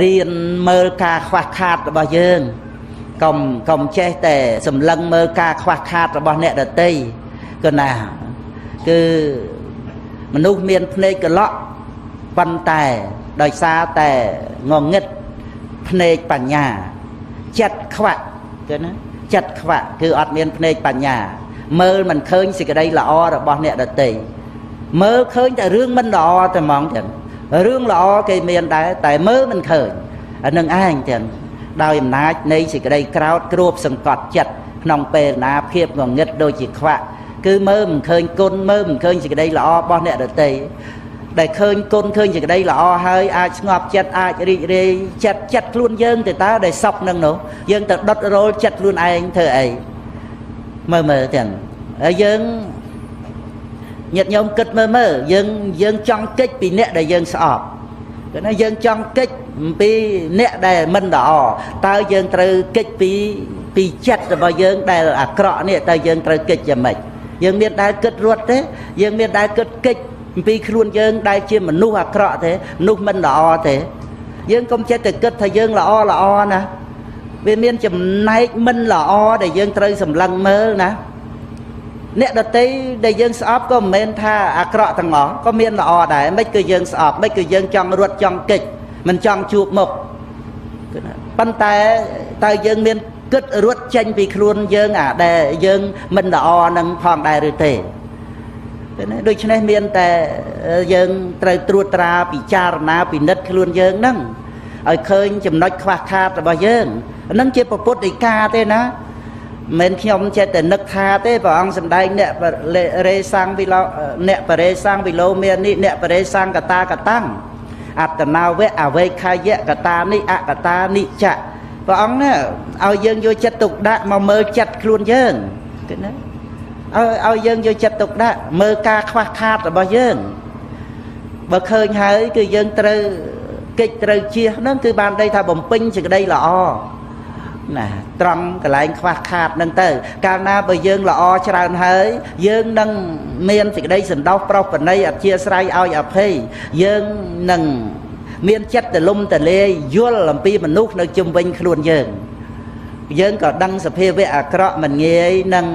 រៀនមើលការខ្វះខាតរបស់យើងកុំចេះតែសម្លឹងមើលការខ្វះខាតរបស់អ្នកដទៃក៏ណាគឺមនុស្សមានភ្នែកកឡក់ប៉ុន្តែដោយសារតែងងឹតភ្នែកបញ្ញាចិត្តខ្វាក់គឺណាចិត្តខ្វាក់គឺអត់មានភ្នែកបញ្ញាមើលមិនឃើញសេចក្តីល្អរបស់អ្នកដទៃមើលឃើញតែរឿងមិនល្អតែហ្មងចឹងរឿងល្អគេមានដែរតែមើលមិនឃើញអានឹងឯងចឹងដោយអំណាចនៃសេចក្តីក្រោធគ្របសង្កត់ចិត្តក្នុងពេលណាភាពងងឹតដូចជាខ្វាក់គឺមើលមិនឃើញគុណមើលមិនឃើញសេចក្តីល្អរបស់អ្នកដទៃដែលឃើញគុណឃើញសេចក្តីល្អហើយអាចស្ងប់ចិត្តអាចរីករាយចិត្តខ្លួនយើងទៅតើដែលសក់នឹងនោះយើងទៅដុតរោលចិត្តខ្លួនឯងធ្វើអីមើលចឹងហើយយើងញាតិញោមគិតមើលយើងចង់កិច្ចពីអ្នកដែលយើងស្អប់គឺណាយើងចង់កិច្ចពីអ្នកដែលមិនល្អតើយើងត្រូវកិច្ចពីចិត្តរបស់យើងដែលអាក្រក់នេះតើយើងត្រូវកិច្ចយ៉ាងម៉េចយើងមានដែលគិតរត់ទេយើងមានដែលគិតកិច្ចពីខ្លួនយើងដែលជាមនុស្សអាក្រក់ទេមនុស្សមិនល្អទេយើងកុំចិត្តតែគិតថាយើងល្អណាវាមានចំណែកមិនល្អដែលយើងត្រូវសម្លឹងមើលណាអ្នកដទៃដែលយើងស្អប់ក៏មិនមែនថាអាក្រក់ទាំងអស់ក៏មានល្អដែរមិនគឺយើងស្អប់មិនគឺយើងចង់រត់ចង់កិច្ចមិនចង់ជួបមុខប៉ុន្តែតើយើងមានគិតរត់ចេញពីខ្លួនយើងអាដែលយើងមិនល្អនឹងផងដែរឬទេដូច្នេះមានតែយើងត្រូវត្រួតត្រាពិចារណាពិនិត្យខ្លួនយើងហ្នឹងឲ្យឃើញចំណុចខ្វះខាតរបស់យើងហ្នឹងជាពុទ្ធដីកាទេណាមិនខ្ញុំចេះតែនឹកថាទេព្រះអង្គសម្ដែងអ្នករេសាំងវិលោអ្នកបរេសាំងវិលោមាននេះអ្នកបរេសាំងកតាកតាំងអត្តនាវៈអវេខាយកតានិអកតានិចៈព្រះអង្គណាឲ្យយើងយកចិត្តទុកដាក់មកមើលចិត្តខ្លួនយើងឃើញណាឲ្យយើងយកចិត្តទុកដាក់មើលការខ្វះខាតរបស់យើងបើឃើញហើយគឺយើងត្រូវកិច្ចត្រូវជៀសហ្នឹងគឺបានដីថាបំពេញសេចក្តីល្អណាត្រង់កន្លែងខ្វះខាតហ្នឹងទៅកាលណាបើយើងល្អច្រើនហើយយើងនឹងមានសេចក្តីសន្តោសប្រោសប្រណីអធ្យាស្រ័យឲ្យអភ័យយើងនឹងមានចិត្តទលំទលាយយល់អំពីមនុស្សនៅជុំវិញខ្លួនយើងក៏ដឹងសភាវៈអាក្រក់មិនងាយនឹង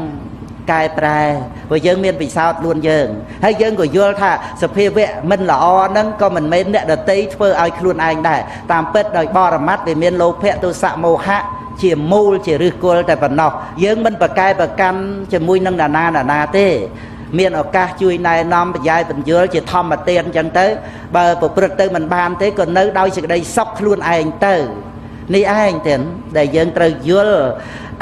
កែប្រែព្រោះយើងមានពិសោធន៍ខ្លួនយើងហើយយើងក៏យល់ថាសភាវៈមិនល្អហ្នឹងក៏មិនមែនអ្នកដតីធ្វើឲ្យខ្លួនឯងដែរតាមពិតដោយបរមត្ថវាមានលោភៈទោសៈមោហៈជាមូលជាឫសគល់តែប៉ុណ្ណោះយើងមិនប្រកែប្រកាន់ជាមួយនឹងណានាទេមានឱកាសជួយណែនាំបញ្ញាបញ្យលជាធម្មទានអញ្ចឹងទៅបើប្រព្រឹត្តទៅមិនបានទេក៏នៅដោយសេចក្តីសុខខ្លួនឯងទៅនេះឯងទេដែលយើងត្រូវយល់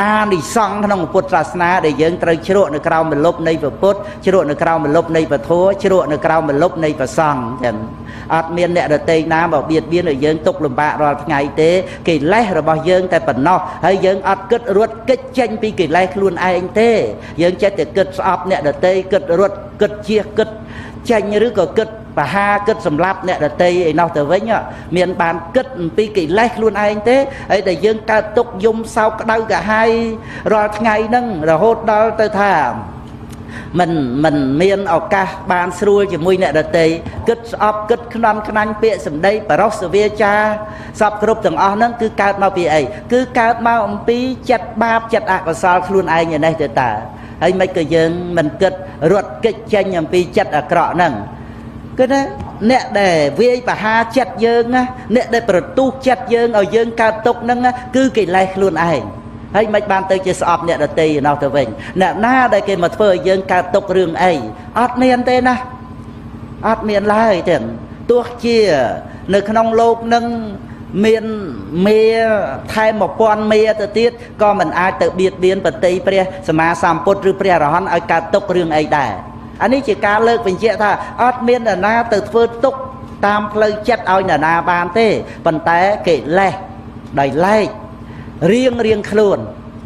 អានិសង្ឃក្នុងពុទ្ធសាសនាដែលយើងត្រូវជ្រក់នៅក្រោមម្លប់នៃព្រះពុទ្ធជ្រក់នៅក្រោមម្លប់នៃព្រះធម៌ជ្រក់នៅក្រោមម្លប់នៃព្រះសង្ឃចឹងអត់មានអ្នកដទៃណាមកបៀតបៀនឲ្យយើងទុក្ខលំបាករាល់ថ្ងៃទេកិលេសរបស់យើងតែប៉ុណ្ណោះហើយយើងអត់គិតរត់គេចចេញពីកិលេសខ្លួនឯងទេយើងចេះតែគិតស្អប់អ្នកដទៃគិតរត់គិតជៀសគិតចេញឬក៏គិតបហាគិតសម្លាប់អ្នកដតីឯនោះទៅវិញមានបានគិតអំពីកិលេសខ្លួនឯងទេហើយដែលយើងកើតទុកយំសោកក្តៅកាហាយរាល់ថ្ងៃហ្នឹងរហូតដល់ទៅថាមិនមានឱកាសបានស្រួលជាមួយអ្នកដតីគិតស្អប់គិតខ្នន់ខ្នាញ់ពាក្យសម្ដីបរោសវាចាសពគ្រប់ទាំងអស់ហ្នឹងគឺកើតមកពីអីគឺកើតមកអំពីចិត្តបាបចិត្តអកុសលខ្លួនឯងឯនេះទៅតើហើយមិនក៏យើងមិនគិតរត់គេចចេញអំពីចិត្តអាក្រក់ហ្នឹងគឺណាអ្នកដែលវាយបហាចិត្តយើងណាអ្នកដែលប្រទូសចិត្តយើងឲ្យយើងកើតទុកហ្នឹងគឺកិលេសខ្លួនឯងហើយមិនបានទៅជាស្អប់អ្នកដទៃឯនោះទៅវិញអ្នកណាដែលគេមកធ្វើឲ្យយើងកើតទុករឿងអីអត់មានទេណាអត់មានឡើយទេទោះជានៅក្នុងលោកនឹងមានមេថែម1000មេទៅទៀតក៏មិនអាចទៅបៀតបៀនបតីព្រះសម្មាសម្ពុទ្ធឬព្រះអរហន្តឲ្យកើតទុករឿងអីដែរអានេះជាការលើកបញ្ជាក់ថាអត់មាននរណាទៅធ្វើទុកតាមផ្លូវចិត្តឲ្យនរណាបានទេប៉ុន្តែកិលេសដោយឡែករៀងខ្លួន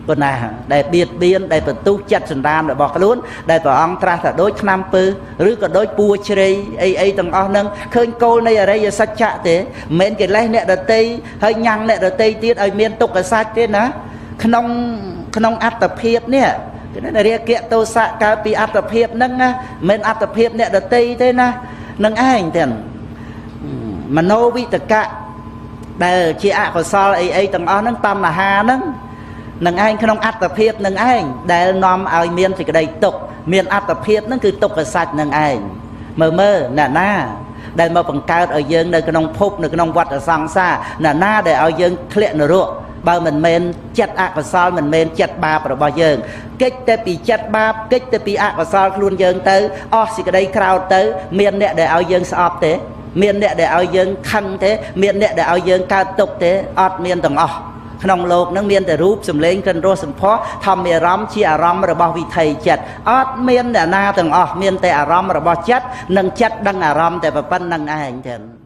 ប៉ុណ្ណាដែលបៀតបៀនដែលបន្ទុះចិត្តសន្តានរបស់ខ្លួនដែលព្រះអង្គត្រាស់ថាដូចឆ្នាំពើឬក៏ដូចពួរជ្រៃអីទាំងអស់ហ្នឹងឃើញគោលនៃអរិយសច្ចៈទេមិនមែនកិលេសអ្នកដតីហើយញ៉ាំងអ្នកដតីទៀតឲ្យមានទុក្ខសច្ចទេណាក្នុងអត្តភាពនេះរាគៈទោសៈកើតពីអត្តភាពហ្នឹងណាមិនអត្តភាពអ្នកដតីទេណានឹងឯងទាំងមโนវិតកៈ ដែលជាអកុសលអីទាំងអស់ហ្នឹងតណ្ហាហ្នឹងនឹងឯងក្នុងអត្តភាពនឹងឯងដែលនាំឲ្យមានសេចក្តីទុក្ខមានអត្តភាពហ្នឹងគឺទុក្ខសច្ចនឹងឯងមើលអ្នកណាដែលមកបង្កើតឲ្យយើងនៅក្នុងភពនៅក្នុងវដ្តសង្សារអ្នកណាដែលឲ្យយើងធ្លាក់នរកបើមិនមែនចិត្តអកុសលមិនមែនចិត្តបាបរបស់យើងកិច្ចតែពីចិត្តបាបកិច្ចតែពីអកុសលខ្លួនយើងទៅអស់សេចក្តីក្រោធទៅមានអ្នកដែលឲ្យយើងស្អប់ទេមានអ្នកដែលឲ្យយើងខឹងទេមានអ្នកដែលឲ្យយើងកើតទុក្ខទេអត់មានទាំងអស់ក្នុងโลกនឹងមានតែរូបសម្លេងក្លិនរសសម្ផស្សធម្មអារម្មណ៍ជាអារម្មណ៍របស់វិថីចិត្តអត់មានអ្នកណាទាំងអស់មានតែអារម្មណ៍របស់ចិត្តនិងចិត្តដឹងអារម្មណ៍តែប៉ុណ្្នឹងឯងចឹង